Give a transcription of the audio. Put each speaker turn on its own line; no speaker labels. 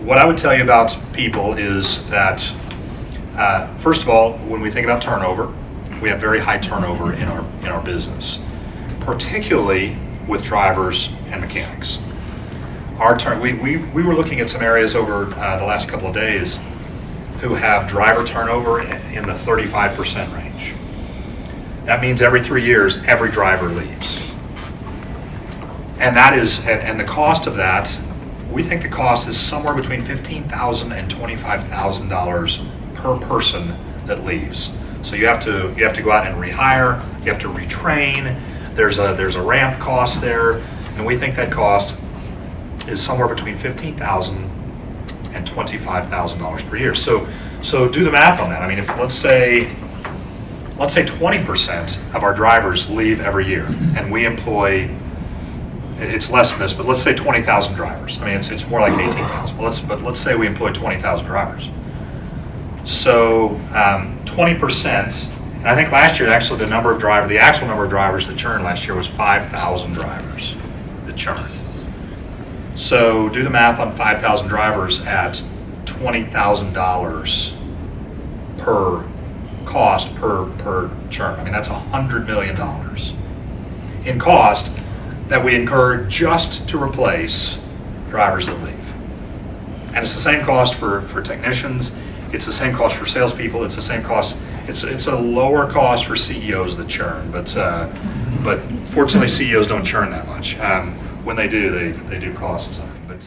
What I would tell you about people is that, first of all, when we think about turnover, we have very high turnover in our business, particularly with drivers and mechanics. We were looking at some areas over the last couple of days who have driver turnover in the 35% range. That means every 3 years, every driver leaves. And that is, and the cost of that, we think the cost is somewhere between $15,000 and $25,000 per person that leaves. So you have to go out and rehire, you have to retrain, there's a ramp cost there, and we think that cost is somewhere between $15,000 and $25,000 per year. So do the math on that. I mean, if let's say 20% of our drivers leave every year, and we employ, it's less than this, but let's say 20,000 drivers. I mean, it's more like 18,000. But let's say we employ 20,000 drivers. So 20%, and I think last year actually the actual number of drivers that churned last year was 5,000 drivers that churned. So do the math on 5,000 drivers at $20,000 per cost per churn. I mean, that's $100 million in cost that we incur just to replace drivers that leave. And it's the same cost for technicians, it's the same cost for salespeople, it's the same cost, it's a lower cost for CEOs that churn, but fortunately CEOs don't churn that much. When they do, they do cost something. But